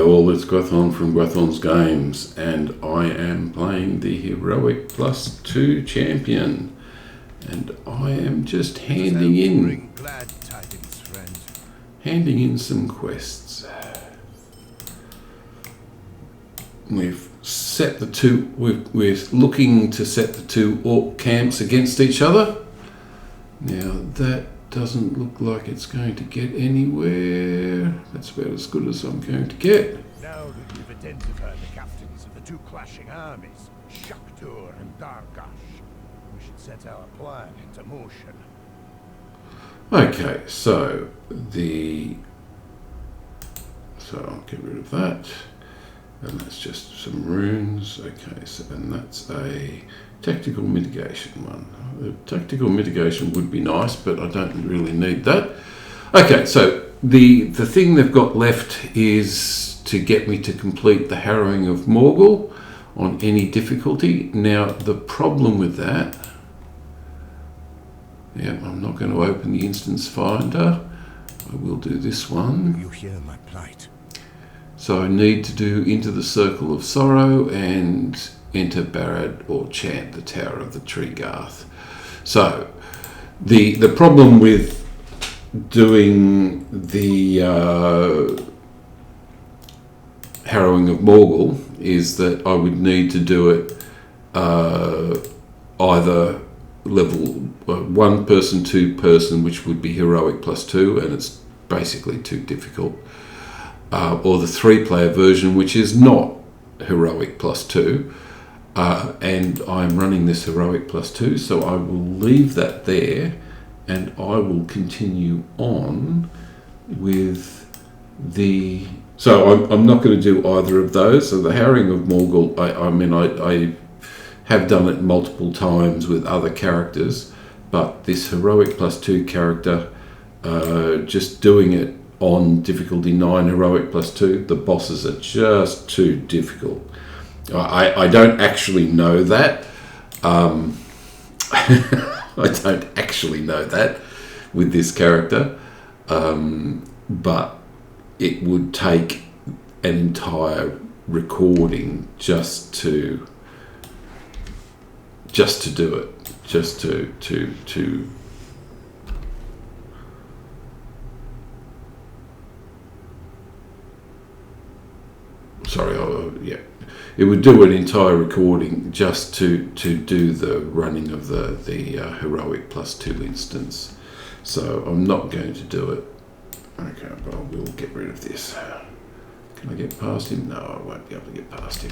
All, it's Gwathon from Gwathon's Games, and I am playing the Heroic+2 champion, and I am just handing in some quests. We've set the two. We're looking to set the two orc camps against each other. Now that doesn't look like it's going to get anywhere. That's about as good as I'm going to get. Now that we've identified the captains of the two clashing armies, Shaktur and Dargash, we should set our plan into motion. Okay, so I'll get rid of that. And that's just some runes. Okay, so and that's a tactical mitigation one. The tactical mitigation would be nice, but I don't really need that. Okay, so the thing they've got left is to get me to complete the Harrowing of Morgul on any difficulty. Now, the problem with that, I'm not going to open the instance finder. I will do this one. You hear my plight. So I need to do Into the Circle of Sorrow and enter Barad or chant the Tower of the Tree Garth. So the problem with doing the Harrowing of Morgul is that I would need to do it either level 1 person, 2 person, which would be Heroic+2, and it's basically too difficult. Or the 3-player version, which is not Heroic+2, and I'm running this Heroic+2, so I will leave that there, and I will continue on with the... So I'm not going to do either of those. So the Harrowing of Morgul, I have done it multiple times with other characters, but this Heroic+2 character, just doing it on difficulty 9 Heroic+2, the bosses are just too difficult. I don't actually know that. I don't actually know that with this character, but it would take an entire recording just to do it, just to it would do an entire recording just to do the running of the Heroic+2 instance. So I'm not going to do it. Okay, but I will get rid of this. Can I get past him? No, I won't be able to get past him.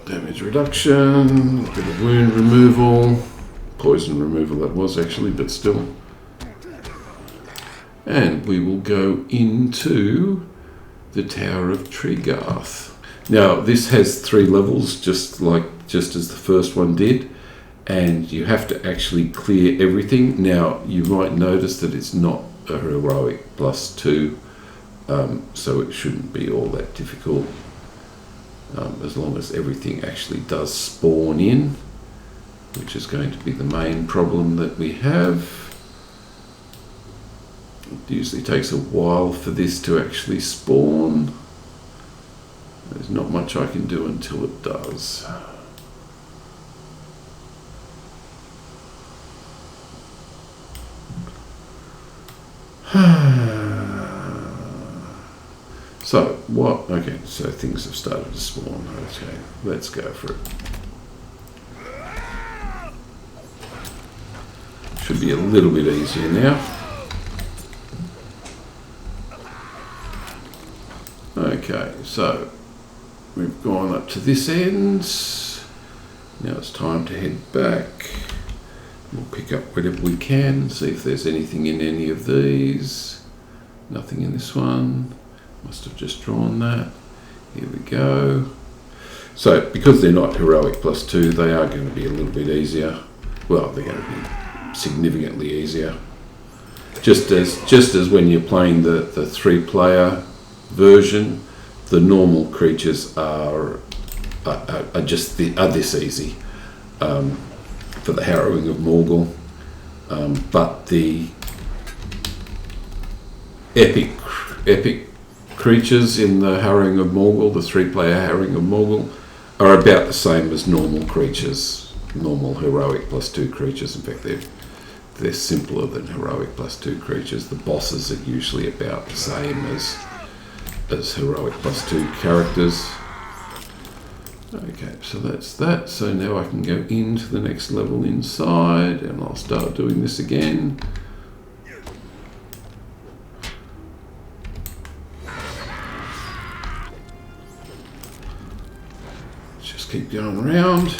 Damage reduction, a bit of wound removal, poison removal that was actually, but still. And we will go into the Tower of Treegarth. Now, this has 3 levels, just as the first one did, and you have to actually clear everything. Now, you might notice that it's not a Heroic+2, so it shouldn't be all that difficult, as long as everything actually does spawn in, which is going to be the main problem that we have. It usually takes a while for this to actually spawn. There's not much I can do until it does. So what? Okay, so things have started to spawn. Okay, let's go for it. Should be a little bit easier now. Okay, so we've gone up to this end. Now it's time to head back. We'll pick up whatever we can, see if there's anything in any of these. Nothing in this one. Must have just drawn that. Here we go. So because they're not Heroic+2, they are going to be a little bit easier. Well, they're going to be significantly easier. Just as when you're playing the 3-player version, the normal creatures are this easy. For the Harrowing of Morgul, but the epic creatures in the Harrowing of Morgul, the 3-player Harrowing of Morgul, are about the same as normal creatures, normal Heroic +2 creatures. In fact, they're simpler than Heroic +2 creatures. The bosses are usually about the same as Heroic +2 characters. Okay, so that's that. So now I can go into the next level inside, and I'll start doing this again. Just keep going around.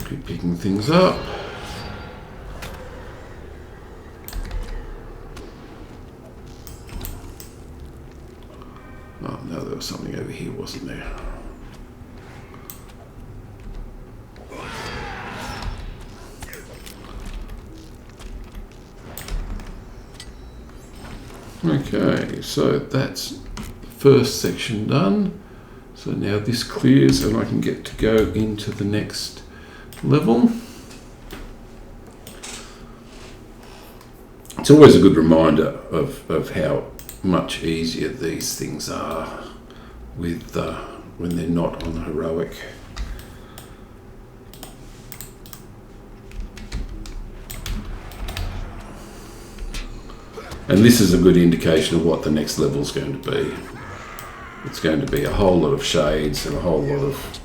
Keep picking things up. Oh no, there was something over here, wasn't there? Okay, so that's the first section done. So now this clears and I can get to go into the next level. It's always a good reminder of how much easier these things are with when they're not on Heroic. And this is a good indication of what the next level is going to be. It's going to be a whole lot of shades and a whole lot of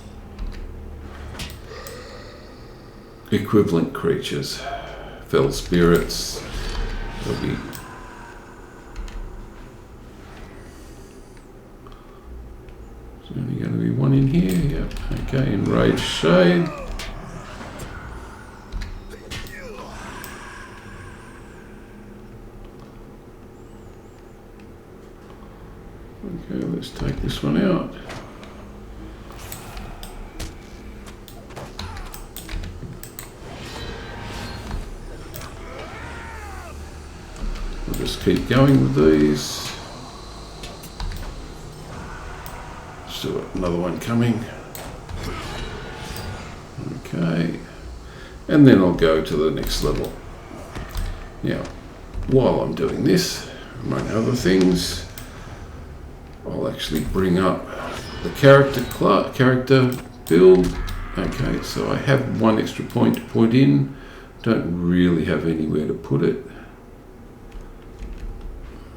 equivalent creatures. Fell spirits. There'll be There's only going to be one in here. Yep. Okay, enraged shade. Okay, let's take this one out. We'll just keep going with these. Still got another one coming. Okay, and then I'll go to the next level. Now, while I'm doing this, among other things, I'll actually bring up the character build. Okay, so I have one extra point to put in. Don't really have anywhere to put it.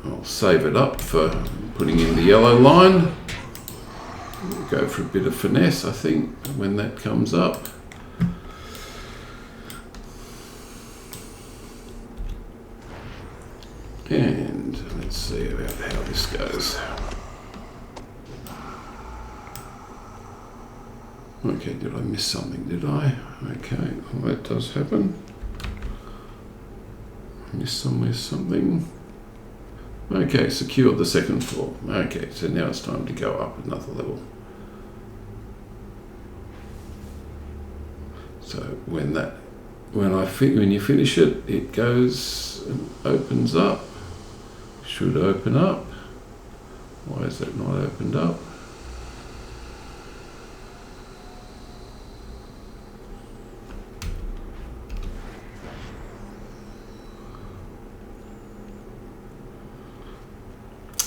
I'll save it up for putting in the yellow line. We'll go for a bit of finesse, I think, when that comes up. And let's see about how this goes. Okay, did I miss something, did I? Okay, well, that does happen. Missed something. Okay, secure the second floor. Okay, so now it's time to go up another level. So when you finish it, it goes and opens up. Should open up. Why is that not opened up?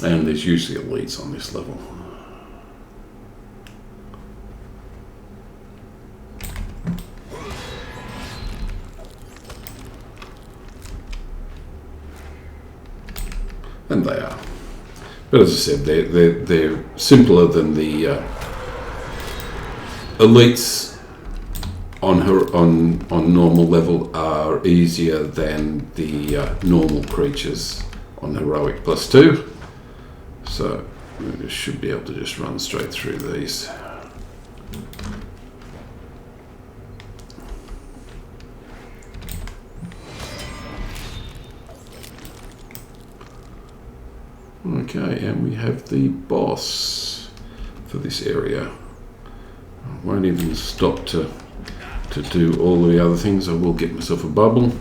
And there's usually elites on this level. And they are. But as I said, they're simpler than the elites on normal level are easier than the normal creatures on Heroic +2. So we should be able to just run straight through these. Okay, and we have the boss for this area. I won't even stop to do all the other things. I will get myself a bubble.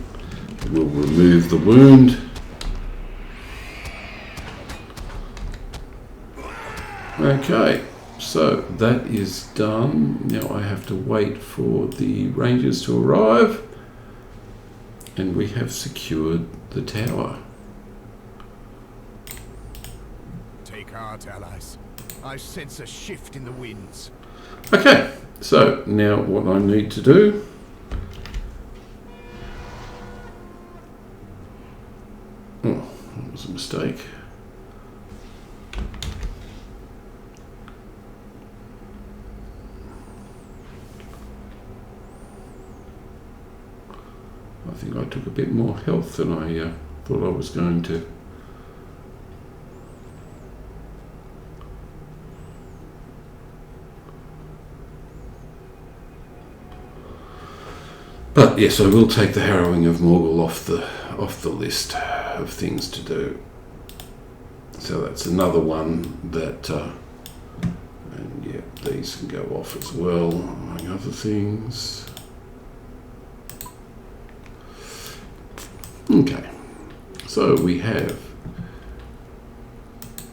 We'll remove the wound. Okay, So that is done. Now I have to wait for the Rangers to arrive, and we have secured the tower. Take heart, allies. I sense a shift in the winds. Okay, so now what I need to do that was a mistake. I think I took a bit more health than I thought I was going to. But yes, I will take the Harrowing of Morgul off the list of things to do. So that's another one that, and yeah, these can go off as well, among other things. Okay, so we have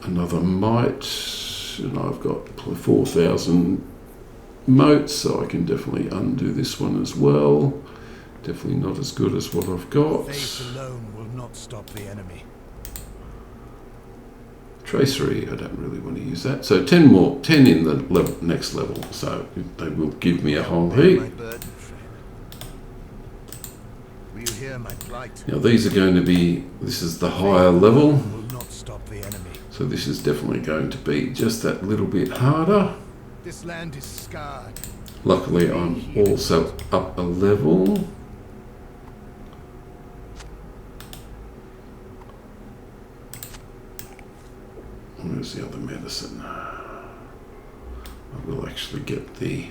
another mite, and I've got 4,000 motes, so I can definitely undo this one as well. Definitely not as good as what I've got. Faith alone will not stop the enemy. Tracery, I don't really want to use that. So 10 more, 10 in the next level, so they will give me a whole heap. Will you hear my plight? Now these are going to be, this is the higher level, Will not stop the enemy. so this is definitely going to be just that little bit harder. This land is scarred. Luckily I'm also up a level. Where's the other medicine? I will actually get the...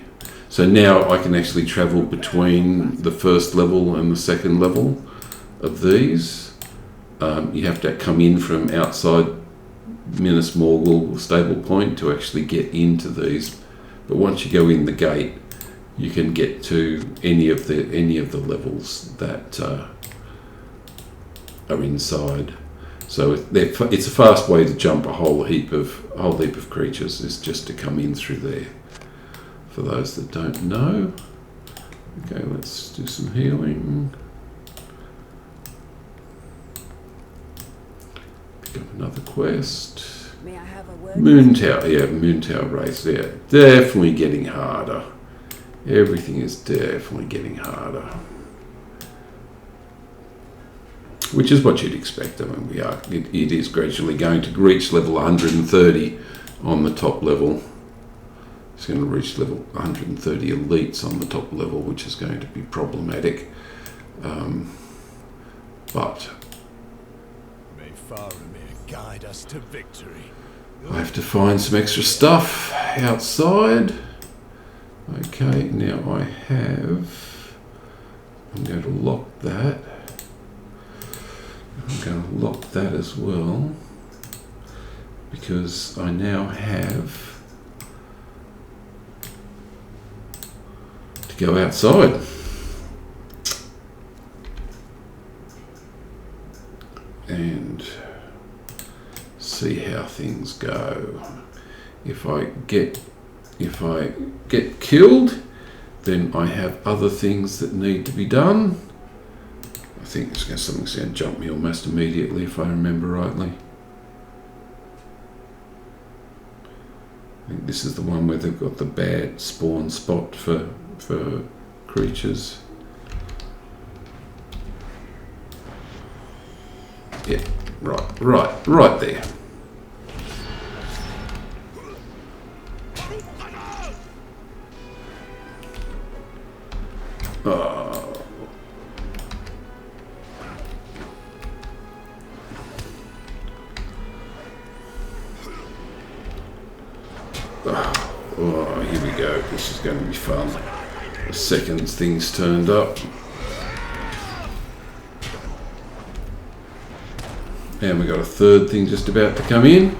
So now I can actually travel between the first level and the second level of these. You have to come in from outside Minas Morgul stable point to actually get into these. But once you go in the gate, you can get to any of the levels that are inside. So it's a fast way to jump a whole heap of creatures, is just to come in through there. For those that don't know, okay, let's do some healing. Pick up another quest. May I have a word? Moon Tower, yeah, Moon Tower race, yeah, definitely getting harder. Everything is definitely getting harder. Which is what you'd expect. I mean, it is gradually going to reach level 130 on the top level. It's going to reach level 130 elites on the top level, which is going to be problematic. But May Faramir guide us to victory. I have to find some extra stuff outside. Okay, now I'm going to lock that. I'm going to lock that as well, because I now have to go outside. And see how things go. If I get killed, then I have other things that need to be done. I think something's going to jump me almost immediately, if I remember rightly. I think this is the one where they've got the bad spawn spot for creatures. Yeah, right there. Oh, here we go. This is going to be fun. The second thing's turned up. And we got a third thing just about to come in.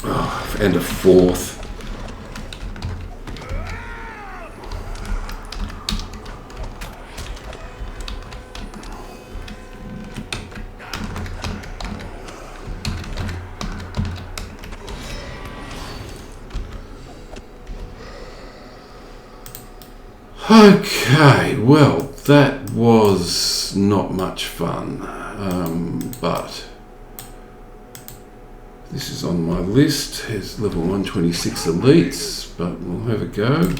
Oh, and a fourth. Okay, well, that was not much fun, but this is on my list. Here's level 126 elites, but we'll have a go.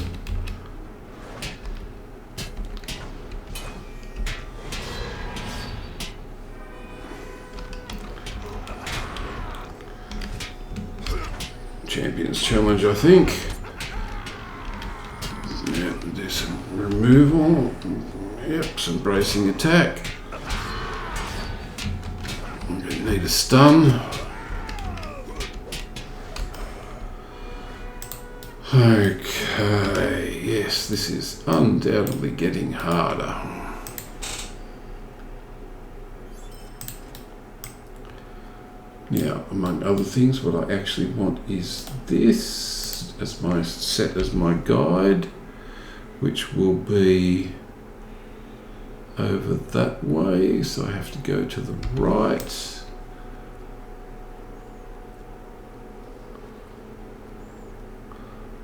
Champions challenge, I think. Yeah, do some removal. Yep, some bracing attack. I'm going to need a stun. Okay, yes, this is undoubtedly getting harder. Now, among other things, what I actually want is this as my set as my guide, which will be over that way, so I have to go to the right.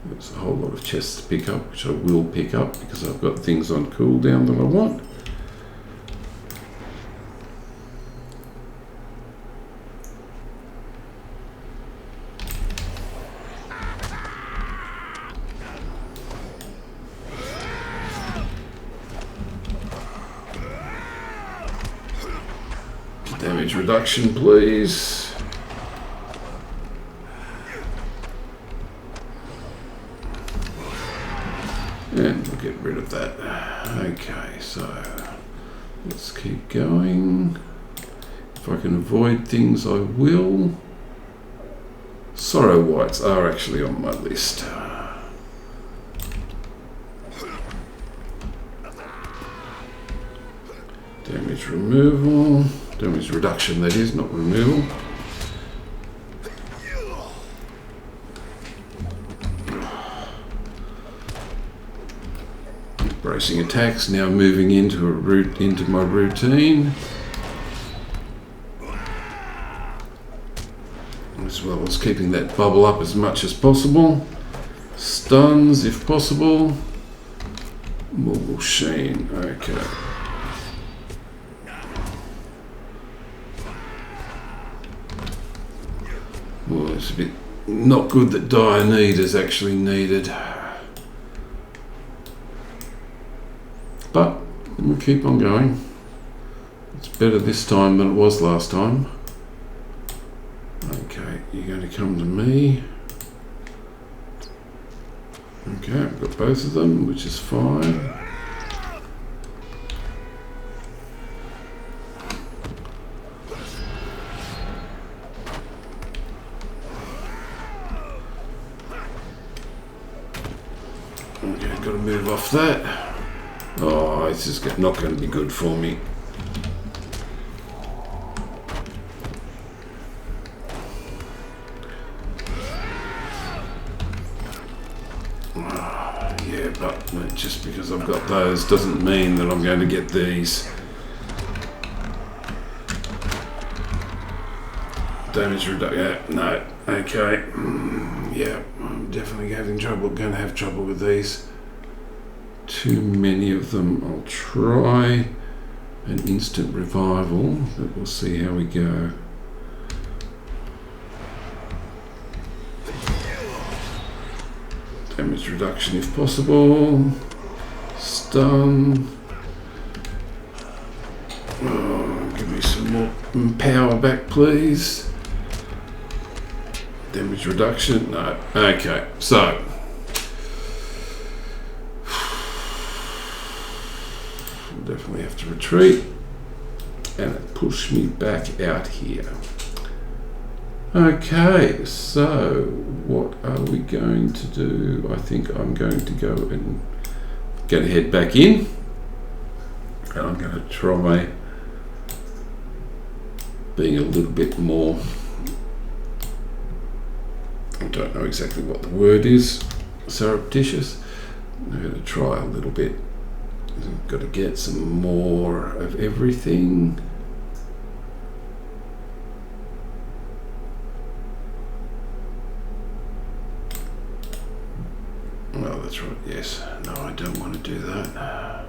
There's a whole lot of chests to pick up, which I will pick up because I've got things on cooldown that I want. Damage reduction, please. And we'll get rid of that. Okay, so let's keep going. If I can avoid things, I will. Sorrow Whites are actually on my list. Damage removal. Damage reduction, that is, not removal. Bracing attacks, now moving into my routine. As well as keeping that bubble up as much as possible. Stuns if possible. Morgul Sheen, okay. Well, it's a bit not good that dire need is actually needed. But we'll keep on going. It's better this time than it was last time. Okay, you're going to come to me. Okay, I've got both of them, which is fine. Okay, got to move off that. Oh, this is not going to be good for me. Yeah, but just because I've got those doesn't mean that I'm going to get these. Damage reduction. Yeah, no. Okay. Yeah, I'm definitely having trouble. Going to have trouble with these. Too many of them. I'll try an instant revival, but we'll see how we go. Damage reduction if possible. Stun. Oh, give me some more power back, please. Damage reduction. No. Okay, so. Definitely have to retreat, and it pushed me back out here. Okay, so what are we going to do? I think I'm going to go and head back in, and I'm going to try being a little bit more, I don't know exactly what the word is, surreptitious. I'm going to try a little bit. Got to get some more of everything. Well, that's right, yes. No, I don't want to do that. I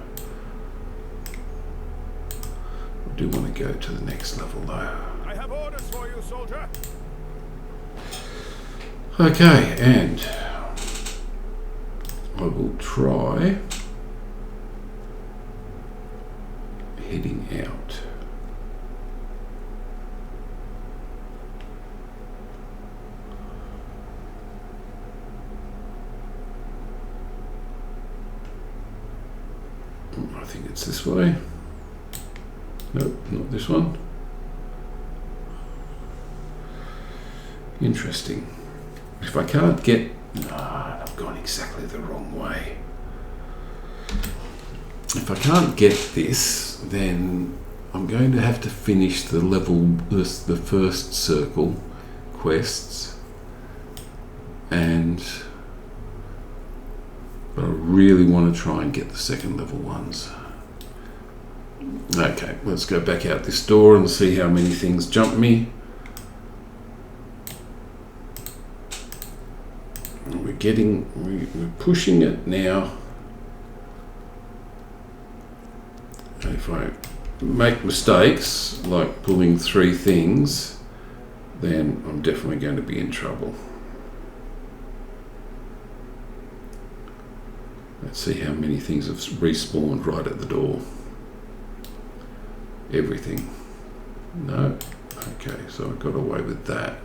do want to go to the next level though. I have orders for you, soldier. Okay, and I will try heading out. I think it's this way. Nope, not this one. Interesting. If I can't get... I've gone exactly the wrong way. If I can't get this, then I'm going to have to finish the level, the first circle quests, and but I really want to try and get the second level ones. Okay, let's go back out this door and see how many things jump me. We're pushing it now. And if I make mistakes, like pulling 3 things, then I'm definitely going to be in trouble. Let's see how many things have respawned right at the door. Everything. No. Okay, so I got away with that.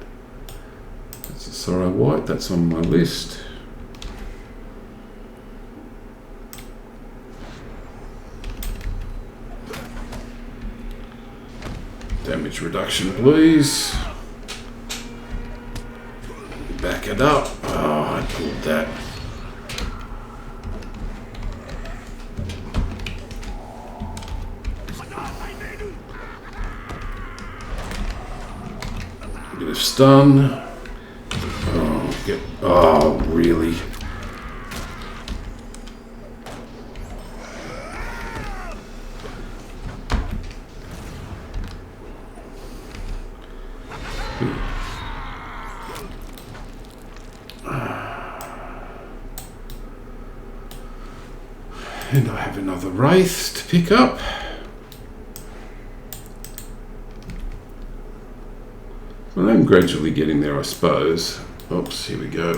That's a Sorrow White, that's on my list. Damage reduction, please. Back it up. Oh, I pulled that. A bit of stun. Oh, really? And I have another Wraith to pick up. Well, I'm gradually getting there, I suppose. Oops, here we go.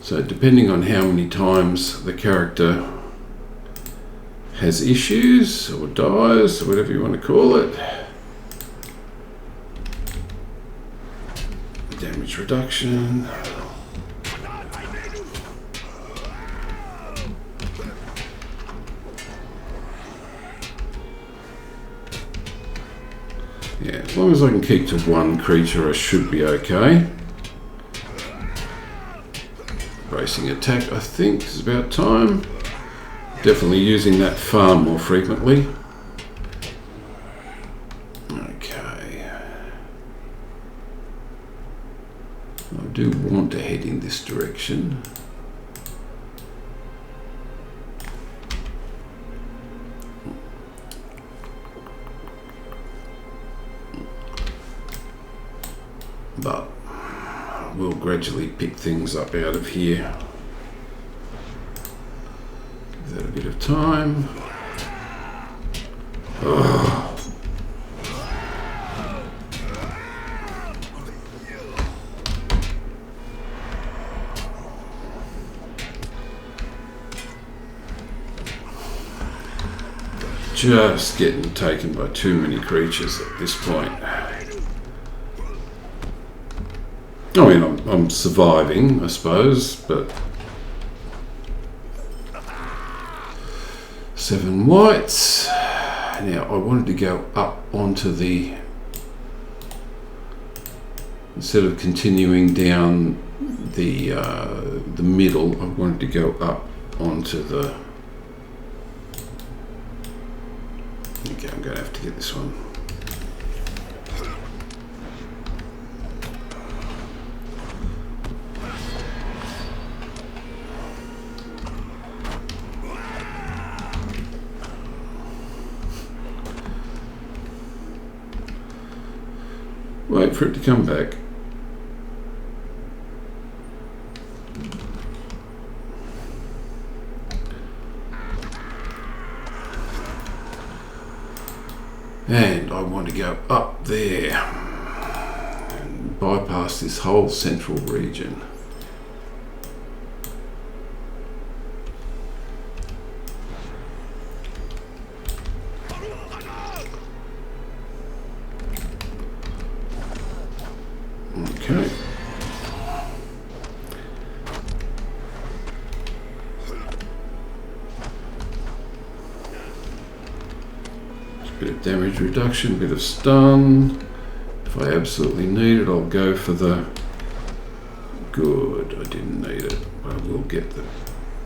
So depending on how many times the character has issues or dies or whatever you want to call it, damage reduction. Yeah, as long as I can keep to 1 creature, I should be okay. Bracing attack, I think, is about time. Definitely using that far more frequently. Okay. I do want to head in this direction. But we'll gradually pick things up out of here. Give that a bit of time. Oh. Just getting taken by too many creatures at this point. I mean, I'm surviving, I suppose, but 7 whites. Now, I wanted to go up onto the, instead of continuing down the middle, I wanted to go up onto the. Okay, I'm going to have to get this one. Wait for it to come back. And I want to go up there and bypass this whole central region. Okay. Bit of damage reduction, bit of stun. If I absolutely need it, I'll go for the... Good, I didn't need it. I will get the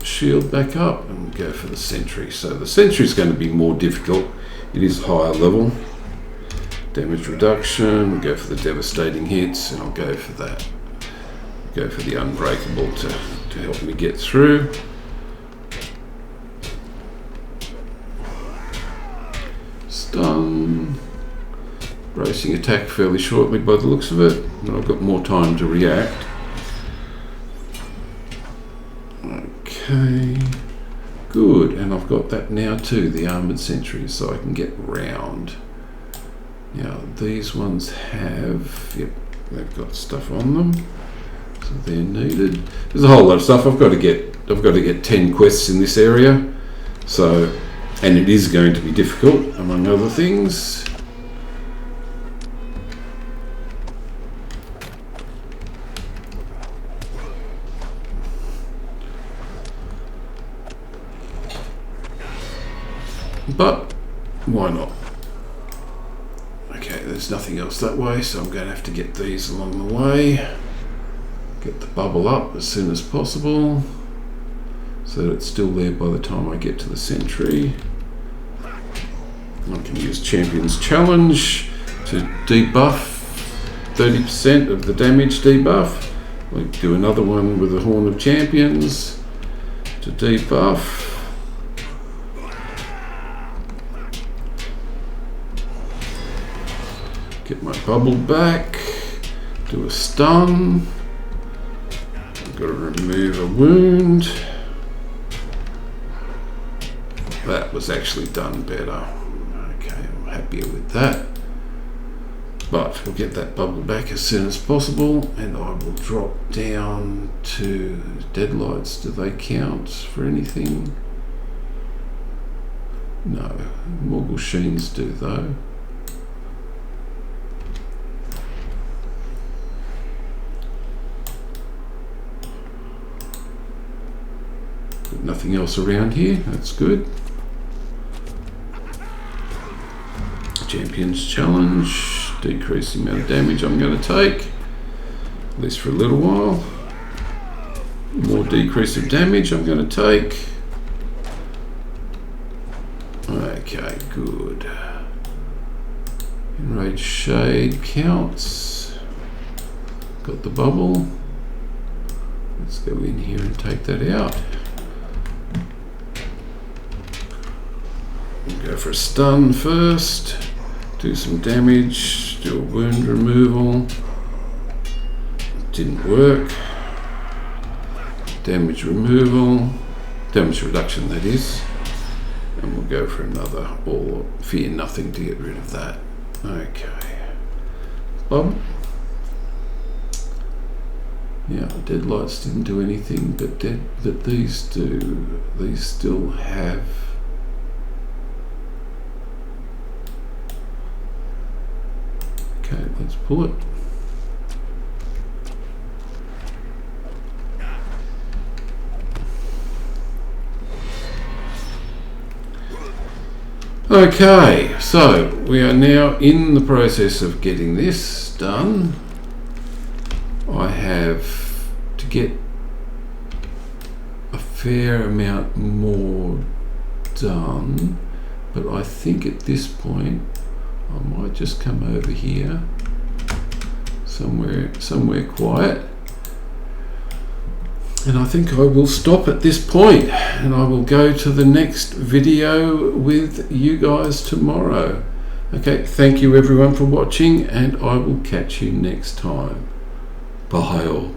shield back up and go for the sentry. So the sentry is going to be more difficult. It is higher level. Damage reduction, go for the devastating hits, and I'll go for that. Go for the unbreakable to help me get through. Stun. Bracing attack fairly shortly by the looks of it. And I've got more time to react. Okay. Good, and I've got that now too, the armoured sentry, so I can get round. Now these ones have, yep, they've got stuff on them, so they're needed. There's a whole lot of stuff. I've got to get 10 quests in this area, so, and it is going to be difficult among other things. But why not? Okay, there's nothing else that way, so I'm going to have to get these along the way. Get the bubble up as soon as possible so that it's still there by the time I get to the sentry. I can use Champion's Challenge to debuff 30% of the damage debuff. I'll do another one with the Horn of Champions to debuff. Get my bubble back, do a stun, I've got to remove a wound. That was actually done better. Okay, I'm happier with that. But we'll get that bubble back as soon as possible, and I will drop down to deadlights. Do they count for anything? No, Morgul Sheens do though. Nothing else around here, that's good. Champion's Challenge, decrease the amount of damage I'm going to take, at least for a little while. More decrease of damage I'm going to take. Okay, good. Enraged Shade counts. Got the bubble. Let's go in here and take that out. Go for a stun first, do some damage, do a wound removal. Didn't work. Damage removal, damage reduction that is. And we'll go for another, or fear nothing to get rid of that. Okay. Bob. Yeah, deadlights didn't do anything, but these do. These still have. Okay, let's pull it. Okay, so we are now in the process of getting this done. I have to get a fair amount more done, but I think at this point I might just come over here somewhere quiet, and I think I will stop at this point, and I will go to the next video with you guys tomorrow. Okay, thank you everyone for watching, and I will catch you next time. Bye all.